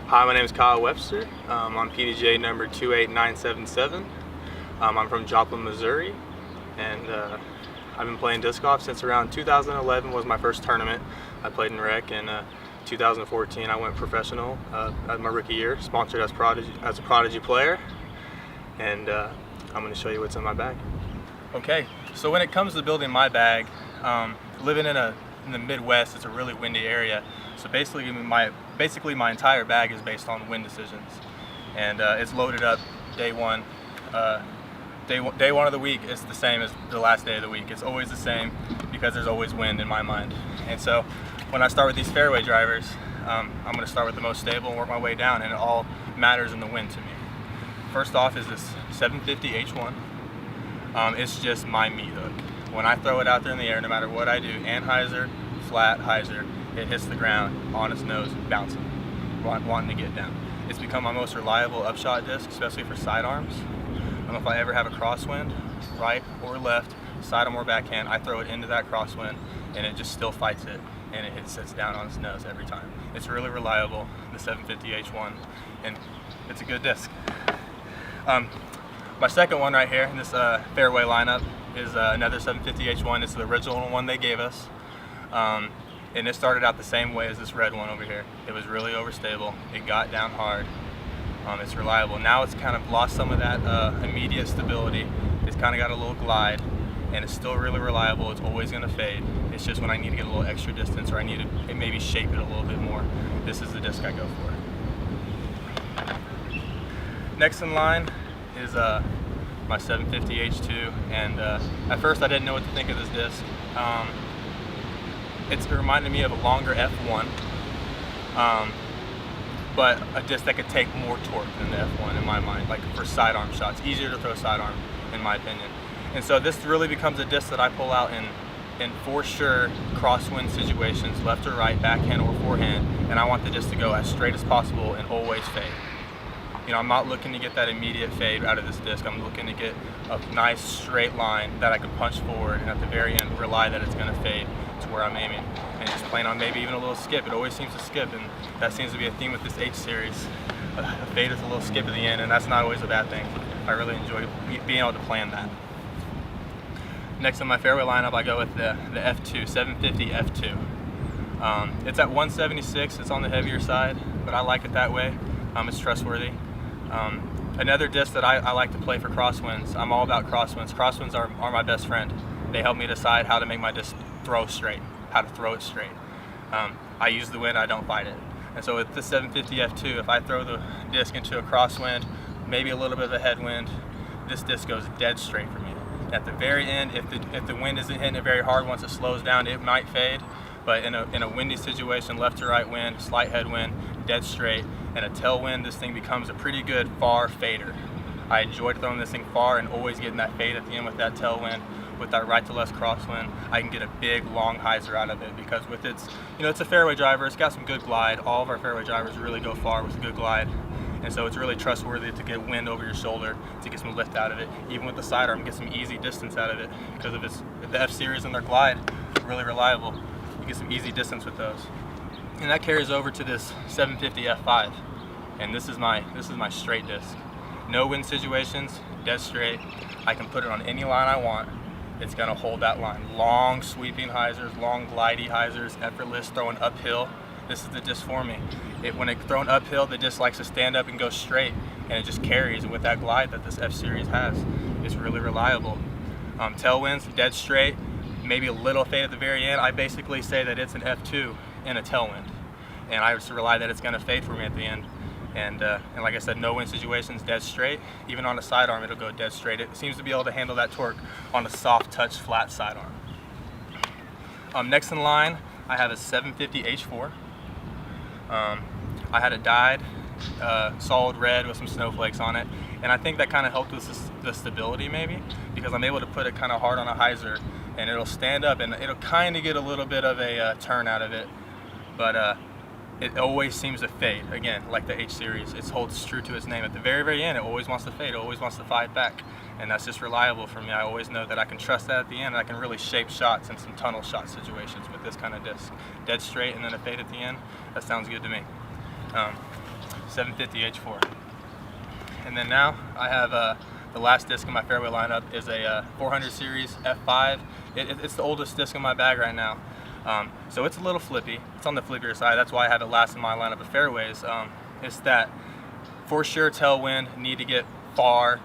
Hi, my name is Kyle Webster. I'm PDJ number 28977. I'm from Joplin, Missouri, and I've been playing disc golf since around 2011 was my first tournament. I played in rec. In 2014 I went professional as my rookie year, sponsored as a Prodigy player, and I'm going to show you what's in my bag. Okay, so when it comes to building my bag, living in the Midwest, it's a really windy area. So basically my entire bag is based on wind decisions, and it's loaded up day one. Day one of the week is the same as the last day of the week. It's always the same because there's always wind in my mind. And so when I start with these fairway drivers, I'm going to start with the most stable and work my way down, and it all matters in the wind to me. First off is this 750 H1. It's just my meat hook. When I throw it out there in the air, no matter what I do, anhyzer, flat, hyzer, it hits the ground on its nose, bouncing, wanting to get down. It's become my most reliable upshot disc, especially for sidearms. I don't know if I ever have a crosswind, right or left, sidearm or backhand, I throw it into that crosswind and it just still fights it, and it sits down on its nose every time. It's really reliable, the 750 H1, and it's a good disc. My second one right here in this Fairway lineup is another 750 H1. It's the original one they gave us. And it started out the same way as this red one over here. It was really overstable. It got down hard. It's reliable. Now it's kind of lost some of that immediate stability. It's kind of got a little glide, and it's still really reliable. It's always going to fade. It's just when I need to get a little extra distance, or I need to maybe shape it a little bit more, this is the disc I go for. Next in line is my 750 H2, and at first I didn't know what to think of this disc. It reminded me of a longer F1, but a disc that could take more torque than the F1 in my mind, like for sidearm shots. Easier to throw sidearm, in my opinion. And so this really becomes a disc that I pull out in for sure crosswind situations, left or right, backhand or forehand, and I want the disc to go as straight as possible and always fade. You know, I'm not looking to get that immediate fade out of this disc. I'm looking to get a nice straight line that I can punch forward, and at the very end rely that it's going to fade to where I'm aiming, and just plan on maybe even a little skip. It always seems to skip, and that seems to be a theme with this H series. A fade is a little skip at the end, and that's not always a bad thing. I really enjoy being able to plan that. Next on my fairway lineup, I go with the F2, 750 F2. It's at 176. It's on the heavier side, but I like it that way. It's trustworthy. Another disc that I like to play for crosswinds. I'm all about crosswinds. Crosswinds are my best friend. They help me decide how to make my disc throw straight, how to throw it straight. I use the wind, I don't fight it. And so with the 750 F2, if I throw the disc into a crosswind, maybe a little bit of a headwind, this disc goes dead straight for me. At the very end, if the wind isn't hitting it very hard, once it slows down, it might fade. But in a windy situation, left to right wind, slight headwind, dead straight, and a tailwind, this thing becomes a pretty good far fader. I enjoyed throwing this thing far and always getting that fade at the end with that tailwind. With that right to left crosswind, I can get a big long hyzer out of it, because with its, it's a fairway driver, it's got some good glide. All of our fairway drivers really go far with a good glide. And so it's really trustworthy to get wind over your shoulder, to get some lift out of it. Even with the sidearm, get some easy distance out of it, because of the F series and their glide, really reliable. You get some easy distance with those. And that carries over to this 750 F5. And this is my straight disc. No wind situations, dead straight. I can put it on any line I want. It's gonna hold that line. Long sweeping hyzers, long glidey hyzers, effortless, throwing uphill. This is the disc for me. When it's thrown uphill, the disc likes to stand up and go straight, and it just carries. And with that glide that this F series has, it's really reliable. Tailwinds, dead straight, maybe a little fade at the very end. I basically say that it's an F2 in a tailwind, and I just rely that it's gonna fade for me at the end. And like I said, no wind situations, dead straight. Even on a sidearm, it'll go dead straight. It seems to be able to handle that torque on a soft touch flat sidearm. Next in line, I have a 750 H4. I had it dyed solid red with some snowflakes on it, and I think that kind of helped with the stability maybe, because I'm able to put it kind of hard on a hyzer, and it'll stand up, and it'll kind of get a little bit of a turn out of it, but it always seems to fade. Again, like the H series, it holds true to its name. At the very, very end, it always wants to fade, it always wants to fight back, and that's just reliable for me. I always know that I can trust that at the end, and I can really shape shots in some tunnel shot situations with this kind of disc. Dead straight and then a fade at the end, that sounds good to me. 750 H4. And then now I have the last disc in my fairway lineup is a 400 series F5. It's the oldest disc in my bag right now. So it's a little flippy. It's on the flippier side. That's why I have it last in my lineup of fairways. It's that for sure tailwind, need to get far,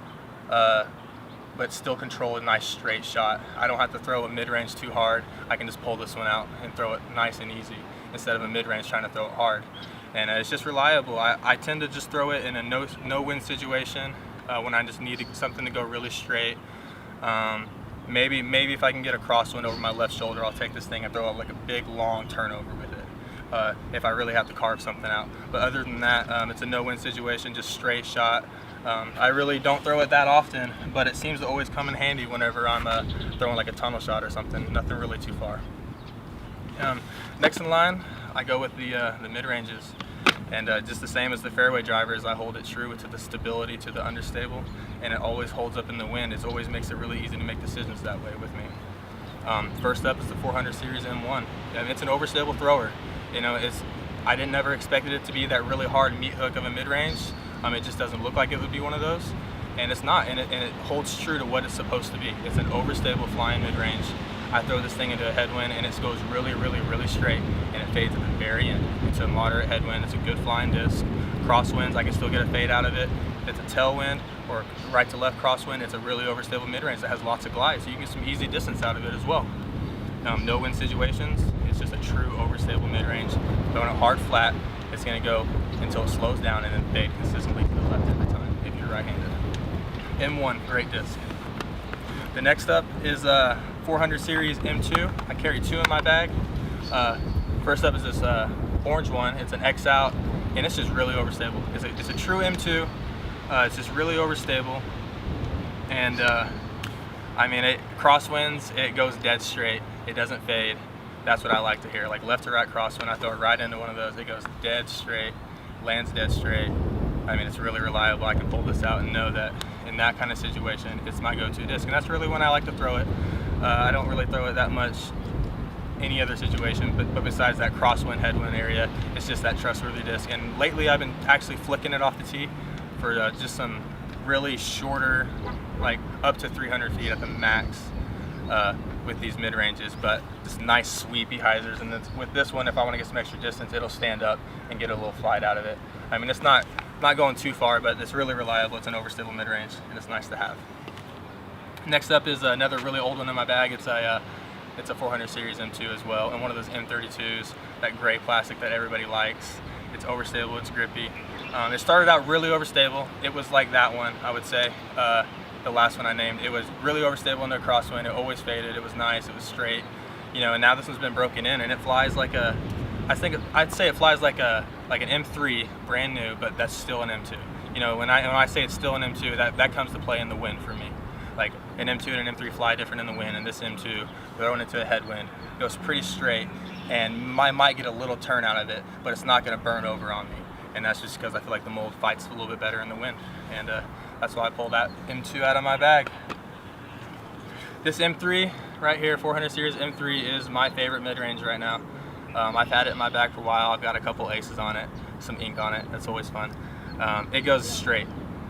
but still control a nice straight shot. I don't have to throw a mid-range too hard. I can just pull this one out and throw it nice and easy instead of a mid-range trying to throw it hard. And it's just reliable. I tend to just throw it in a no-win situation when I just need something to go really straight. Maybe if I can get a crosswind over my left shoulder, I'll take this thing and throw like a big long turnover with it if I really have to carve something out. But other than that, it's a no-win situation, just straight shot. I really don't throw it that often, but it seems to always come in handy whenever I'm throwing like a tunnel shot or something, nothing really too far. Next in line, I go with the mid-ranges. And just the same as the fairway drivers, I hold it true to the stability, to the understable, and it always holds up in the wind. It always makes it really easy to make decisions that way with me. First up is the 400 series M1. And it's an overstable thrower. You know, I didn't never expected it to be that really hard meat hook of a mid-range. It just doesn't look like it would be one of those, and it's not. And it holds true to what it's supposed to be. It's an overstable flying mid-range. I throw this thing into a headwind and it goes really, really, really straight, and it fades at the very end. It's a moderate headwind, it's a good flying disc. Crosswinds, I can still get a fade out of it. If it's a tailwind or right to left crosswind, it's a really overstable mid-range that has lots of glide, so you can get some easy distance out of it as well. No wind situations, it's just a true overstable mid-range. Throwing it hard flat, it's gonna go until it slows down and then fade consistently to the left every time if you're right-handed. M1, great disc. The next up is 400 series M2. I carry two in my bag. First up is this orange one. It's an X out, and it's just really overstable. It's a true M2. It's just really overstable, and I mean, crosswinds, it goes dead straight. It doesn't fade. That's what I like to hear. Like left to right crosswind, I throw it right into one of those. It goes dead straight, lands dead straight. I mean, it's really reliable. I can pull this out and know that in that kind of situation, it's my go-to disc, and that's really when I like to throw it. I don't really throw it that much any other situation, but besides that crosswind, headwind area, it's just that trustworthy disc. And lately I've been actually flicking it off the tee for just some really shorter, like up to 300 feet at the max with these mid-ranges, but just nice sweepy hyzers. And with this one, if I want to get some extra distance, it'll stand up and get a little flight out of it. I mean, it's not going too far, but it's really reliable. It's an overstable mid-range, and it's nice to have. Next up is another really old one in my bag. It's a 400 series M2 as well, and one of those M32s, that gray plastic that everybody likes. It's overstable, it's grippy. It started out really overstable. It was like that one, I would say, the last one I named. It was really overstable in their crosswind. It always faded. It was nice. It was straight. You know, and now this one's been broken in, and it flies like I'd say it flies like an M3, brand new, but that's still an M2. You know, when I say it's still an M2, that comes to play in the wind for me. Like an M2 and an M3 fly different in the wind, and this M2 throwing into a headwind goes pretty straight, and I might get a little turn out of it, but it's not going to burn over on me. And that's just because I feel like the mold fights a little bit better in the wind, and that's why I pulled that M2 out of my bag. This M3 right here, 400 series M3, is my favorite mid-range right now. I've had it in my bag for a while. I've got a couple aces on it, some ink on it. That's always fun. It goes straight.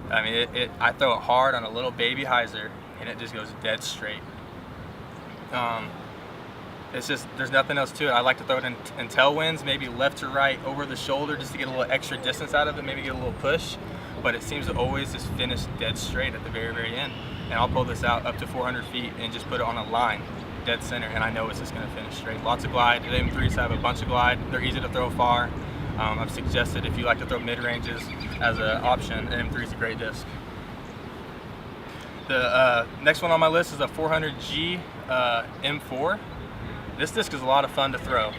I mean, I throw it hard on a little baby hyzer, and it just goes dead straight. It's just, there's nothing else to it. I like to throw it in tailwinds, maybe left to right, over the shoulder, just to get a little extra distance out of it, maybe get a little push. But it seems to always just finish dead straight at the very, very end. And I'll pull this out up to 400 feet and just put it on a line, dead center, and I know it's just going to finish straight. Lots of glide. The M3s have a bunch of glide. They're easy to throw far. I've suggested if you like to throw mid-ranges as an option, an M3 is a great disc. The next one on my list is a 400G M4. This disc is a lot of fun to throw.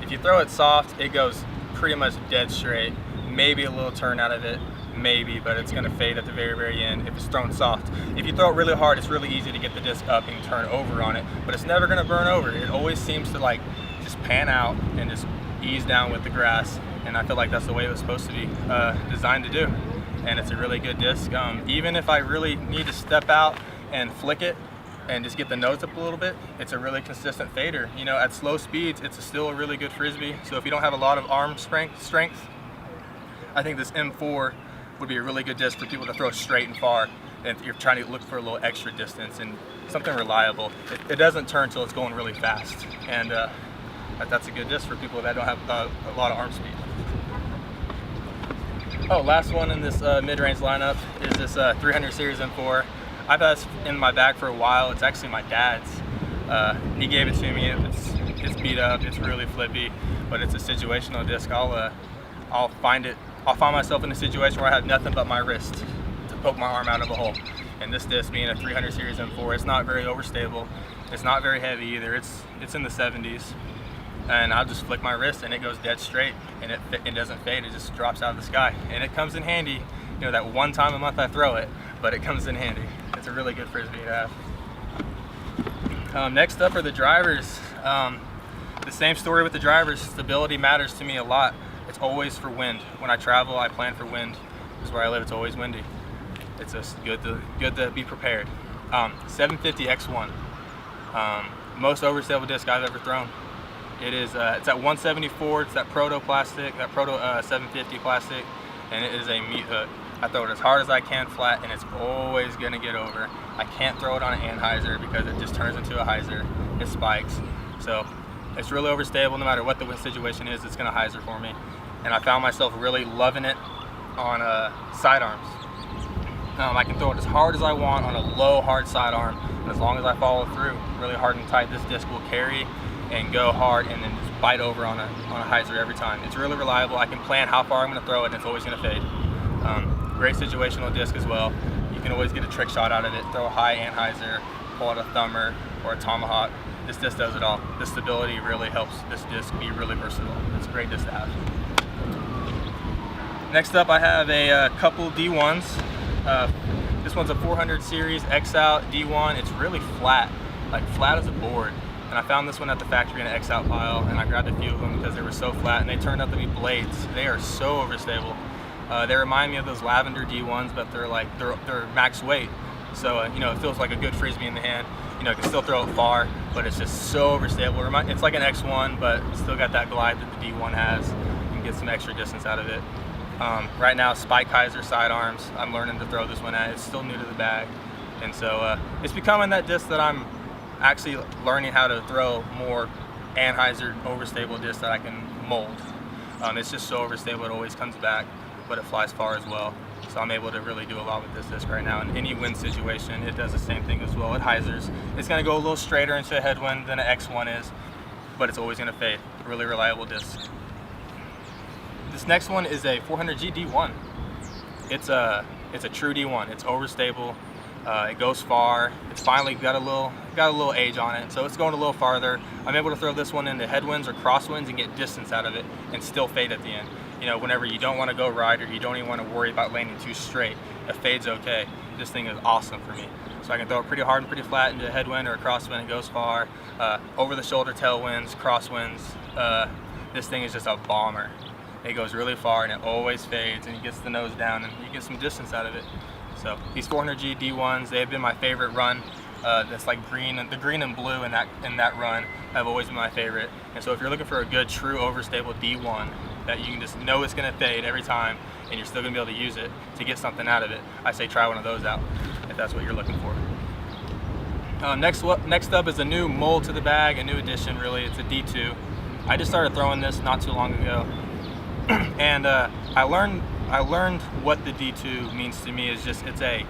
If you throw it soft, it goes pretty much dead straight. Maybe a little turn out of it, maybe, but it's going to fade at the very, very end if it's thrown soft. If you throw it really hard, it's really easy to get the disc up and turn over on it, but it's never going to burn over. It always seems to like just pan out and just ease down with the grass, and I feel like that's the way it was supposed to be designed to do. And it's a really good disc. Even if I really need to step out and flick it and just get the nose up a little bit, it's a really consistent fader. You know, at slow speeds, it's still a really good frisbee. So if you don't have a lot of arm strength, I think this M4 would be a really good disc for people to throw straight and far, and if you're trying to look for a little extra distance and something reliable. It doesn't turn until it's going really fast, and that's a good disc for people that don't have a lot of arm speed. Oh, last one in this mid-range lineup is this 300 series M4. I've had this in my bag for a while. It's actually my dad's. He gave it to me. It's beat up. It's really flippy, but it's a situational disc. I'll find myself in a situation where I have nothing but my wrist to poke my arm out of a hole. And this disc, being a 300 series M4, it's not very overstable. It's not very heavy either. It's in the 70s. And I'll just flick my wrist and it goes dead straight, and it doesn't fade. It just drops out of the sky, and it comes in handy. You know, that one time a month I throw it, but it comes in handy. It's a really good frisbee to have. Next up are the drivers. The same story with the drivers. Stability matters to me a lot. It's always for wind. When I travel, I plan for wind. This is where I live. It's always windy. It's just good to be prepared. 750 X1, most overstable disc I've ever thrown. It is. It's at 174. It's that proto plastic, that proto 750 plastic, and it is a meat hook. I throw it as hard as I can flat, and it's always gonna get over. I can't throw it on an anhyzer because it just turns into a hyzer. It spikes. So it's really overstable. No matter what the wind situation is, it's gonna hyzer for me. And I found myself really loving it on sidearms. I can throw it as hard as I want on a low, hard sidearm, and as long as I follow through really hard and tight, this disc will carry and go hard and then just bite over on a hyzer every time. It's really reliable. I can plan how far I'm going to throw it, and it's always going to fade. Great situational disc as well. You can always get a trick shot out of it. Throw a high anhyzer, pull out a thumber or a tomahawk. This disc does it all. The stability really helps this disc be really versatile. It's a great disc to have. Next up, I have a couple D1s. This one's a 400 series X Out D1. It's really flat, like flat as a board. And I found this one at the factory in an X Out pile, and I grabbed a few of them because they were so flat, and they turned out to be blades. They are so overstable. They remind me of those lavender D1s, but they're max weight. So you know, it feels like a good frisbee in the hand. You know, you can still throw it far, but it's just so overstable. It's like an X1, but still got that glide that the D1 has. You can get some extra distance out of it. Right now, spike hyzer sidearms, I'm learning to throw this one at. It's still new to the bag, and so it's becoming that disc that I'm actually learning how to throw more anhyzer overstable discs that I can mold. It's just so overstable, it always comes back, but it flies far as well. So I'm able to really do a lot with this disc right now. In any wind situation, it does the same thing as well. It hyzers. It's going to go a little straighter into a headwind than an X1 is, but it's always going to fade. Really reliable disc. This next one is a 400G D1. It's a true D1. It's overstable. It goes far. It's finally got a little age on it, so it's going a little farther. I'm able to throw this one into headwinds or crosswinds and get distance out of it and still fade at the end. You know, whenever you don't want to go right or you don't even want to worry about landing too straight, a fade's okay. This thing is awesome for me. So I can throw it pretty hard and pretty flat into a headwind or a crosswind. It goes far. Over the shoulder tailwinds, crosswinds. This thing is just a bomber. It goes really far and it always fades, and it gets the nose down and you get some distance out of it. So these 400G D1s, they have been my favorite run. That's like green, and the green and blue in that run have always been my favorite. And so if you're looking for a good, true, overstable D1 that you can just know it's gonna fade every time and you're still gonna be able to use it to get something out of it, I say try one of those out if that's what you're looking for. Next up is a new mold to the bag, a new addition really. It's a D2. I just started throwing this not too long ago. And I learned what the D2 means to me is just it's a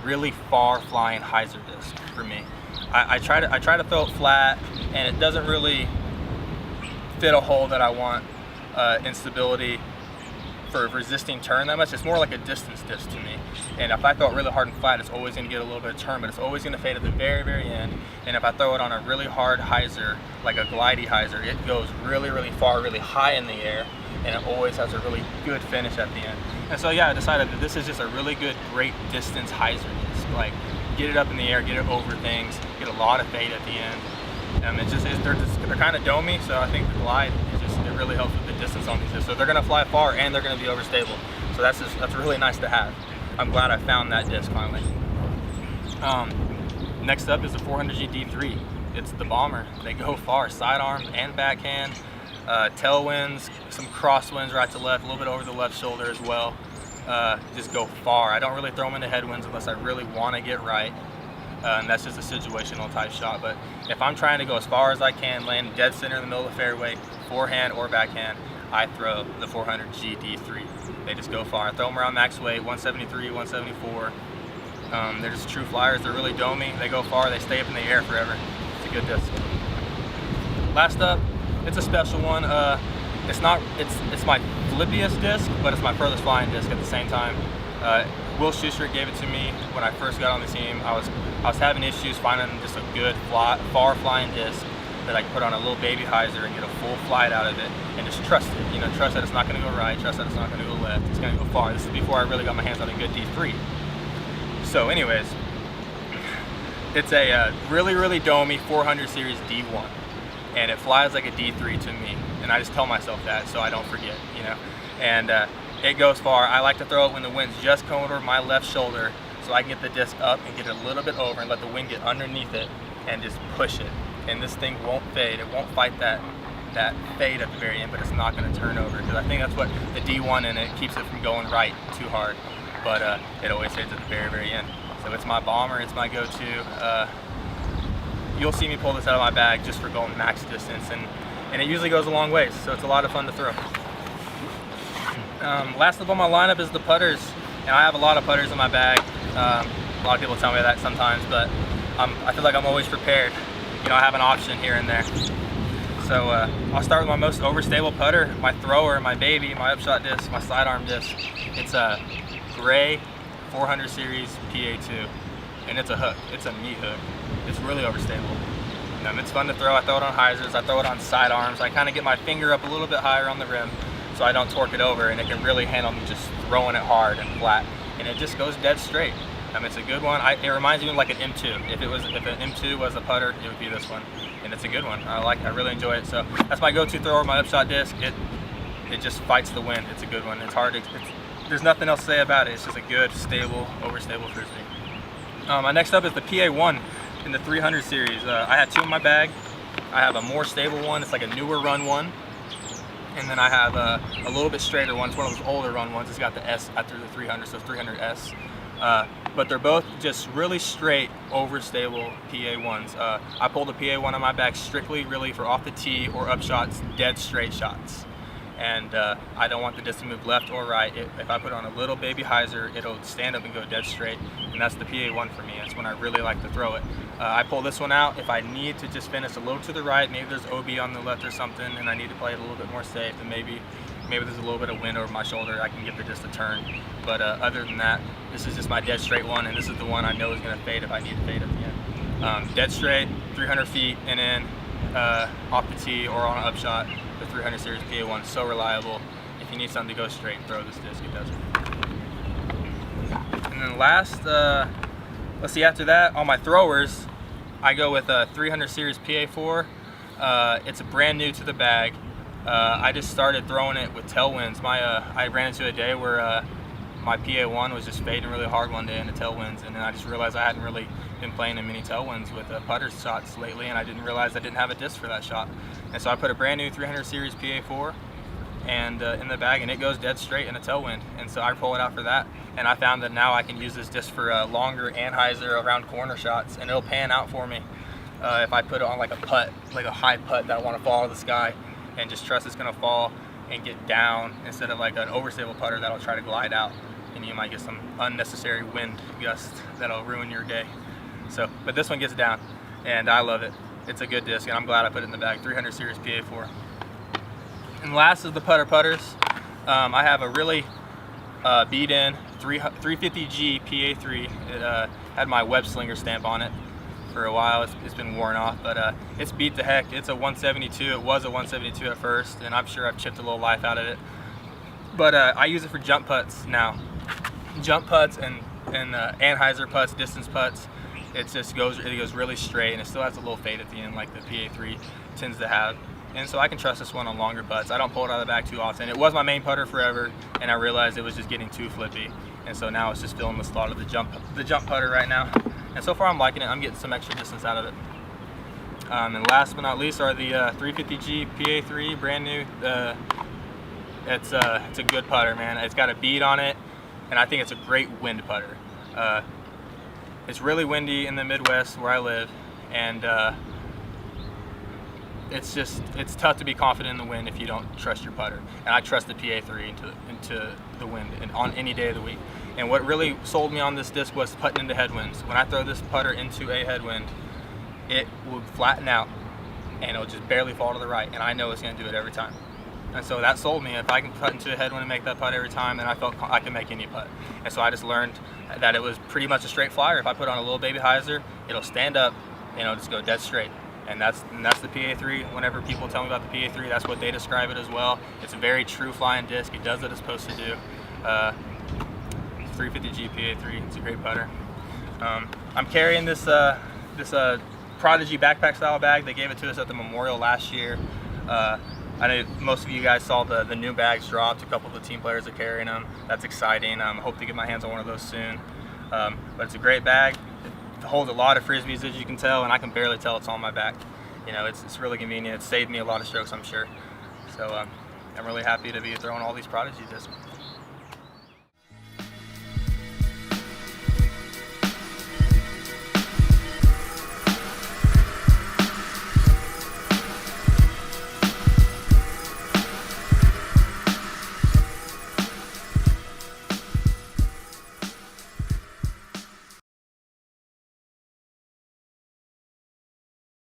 really far flying hyzer disc for me. I try to throw it flat, and it doesn't really fit a hole that I want in stability for resisting turn that much. It's more like a distance disc to me. And if I throw it really hard and flat, it's always going to get a little bit of turn, but it's always going to fade at the very, very end. And if I throw it on a really hard hyzer, like a glidey hyzer, it goes really, really far, really high in the air, and it always has a really good finish at the end. And so yeah, I decided that this is just a really good, great distance hyzer disc. Like, get it up in the air, get it over things, get a lot of fade at the end. They're kind of domey, so I think the glide it really helps with the distance on these discs. So they're going to fly far and they're going to be overstable. So that's really nice to have. I'm glad I found that disc finally. Next up is the 400G D3. It's the bomber. They go far, sidearm and backhand. tailwinds, some crosswinds right to left, a little bit over the left shoulder as well. Just go far. I don't really throw them into headwinds unless I really want to get right. And that's just a situational type shot. But if I'm trying to go as far as I can, land dead center in the middle of the fairway, forehand or backhand, I throw the 400G D3. They just go far. I throw them around max weight, 173, 174. They're just true flyers. They're really domey. They go far. They stay up in the air forever. It's a good disc. Last up, it's a special one. It's my flippiest disc, but it's my furthest flying disc at the same time. Will Schuster gave it to me when I first got on the team. I was having issues finding just a good far flying disc that I could put on a little baby hyzer and get a full flight out of it, and just trust it. You know, trust that it's not going to go right, trust that it's not going to go left, it's going to go far. This is before I really got my hands on a good D3. So anyways, it's a really, really domey 400 series D1, and it flies like a D3 to me, and I just tell myself that so I don't forget, you know. And it goes far. I like to throw it when the wind's just coming over my left shoulder, so I can get the disc up and get it a little bit over and let the wind get underneath it and just push it. And this thing won't fade. It won't fight that fade at the very end, but it's not going to turn over, because I think that's what the D1 in it keeps it from going right too hard. But it always fades at the very, very end. So it's my bomber. It's my go-to. You'll see me pull this out of my bag just for going max distance, and it usually goes a long ways, so it's a lot of fun to throw. Last up on my lineup is the putters, and I have a lot of putters in my bag. A lot of people tell me that sometimes, but I feel like I'm always prepared. You know, I have an option here and there. So I'll start with my most overstable putter, my thrower, my baby, my upshot disc, my sidearm disc. It's a gray 400 series PA2, and it's a hook. It's a meat hook. It's really overstable. It's fun to throw. I throw it on hyzers, I throw it on sidearms. I kind of get my finger up a little bit higher on the rim so I don't torque it over, and it can really handle me just throwing it hard and flat, and it just goes dead straight. It's a good one. It reminds me of like an M2. If an M2 was a putter, it would be this one, and it's a good one. I really enjoy it. So that's my go-to thrower, my upshot disc. It just fights the wind. It's a good one. It's hard. There's nothing else to say about it. It's just a good, stable, overstable frisbee. My next up is the PA1 in the 300 series. I have two in my bag. I have a more stable one. It's like a newer run one. And then I have a little bit straighter one. It's one of those older run ones. It's got the S after the 300, so 300S. But they're both just really straight, overstable PA1s. I pulled a PA1 on my bag strictly really for off the tee or up shots, dead straight shots. And I don't want the disc to move left or right. If I put on a little baby hyzer, it'll stand up and go dead straight. And that's the PA1 for me. That's when I really like to throw it. I pull this one out if I need to just finish a little to the right. Maybe there's OB on the left or something, and I need to play it a little bit more safe. And maybe there's a little bit of wind over my shoulder. I can get the disc to turn. But other than that, this is just my dead straight one, and this is the one I know is going to fade if I need to fade at the end. Dead straight, 300 feet, and then off the tee or on an upshot. The 300 series PA1 is so reliable. If you need something to go straight, throw this disc. It does it. And then last, let's see. After that, on my throwers, I go with a 300 series PA4. It's brand new to the bag. I just started throwing it with tailwinds. I ran into a day where my PA1 was just fading really hard one day in the tailwinds, and then I just realized I hadn't really been playing in many tailwinds with putter shots lately, and I didn't realize I didn't have a disc for that shot. And so I put a brand new 300 series PA4 and in the bag, and it goes dead straight in a tailwind. And so I pull it out for that, and I found that now I can use this disc for longer anhyzer around corner shots, and it'll pan out for me if I put it on like a putt, like a high putt that I want to fall out of the sky, and just trust it's going to fall and get down instead of like an overstable putter that'll try to glide out, and you might get some unnecessary wind gust that'll ruin your day. So, but this one gets down, and I love it. It's a good disc, and I'm glad I put it in the bag. 300 series PA4. And last is the putters. I have a really beat-in 350G PA3. It had my web slinger stamp on it for a while. It's been worn off, but it's beat the heck. It's a 172. It was a 172 at first, and I'm sure I've chipped a little life out of it. But I use it for jump putts now. Jump putts and anhyzer putts, distance putts. It goes really straight, and it still has a little fade at the end like the PA3 tends to have. And so I can trust this one on longer putts. I don't pull it out of the bag too often. It was my main putter forever, and I realized it was just getting too flippy. And so now it's just filling the slot of the jump putter right now. And so far I'm liking it. I'm getting some extra distance out of it. And last but not least are the 350G PA3, brand new. It's a good putter, man. It's got a bead on it, and I think it's a great wind putter. It's really windy in the Midwest where I live, and it's tough to be confident in the wind if you don't trust your putter. And I trust the PA3 into the wind and on any day of the week. And what really sold me on this disc was putting into headwinds. When I throw this putter into a headwind, it will flatten out and it'll just barely fall to the right, and I know it's going to do it every time. And so that sold me. If I can putt into a headwind and make that putt every time, then I felt I can make any putt. And so I just learned that it was pretty much a straight flyer. If I put on a little baby hyzer, it'll stand up and it'll just go dead straight. And that's the PA3. Whenever people tell me about the PA3, that's what they describe it as well. It's a very true flying disc. It does what it's supposed to do. 350G PA3. It's a great putter. I'm carrying this Prodigy backpack style bag. They gave it to us at the Memorial last year. I know most of you guys saw the new bags dropped. A couple of the team players are carrying them. That's exciting. I hope to get my hands on one of those soon. But it's a great bag. It holds a lot of frisbees, as you can tell, and I can barely tell it's on my back. You know, it's really convenient. It's saved me a lot of strokes, I'm sure. So I'm really happy to be throwing all these Prodigy discs.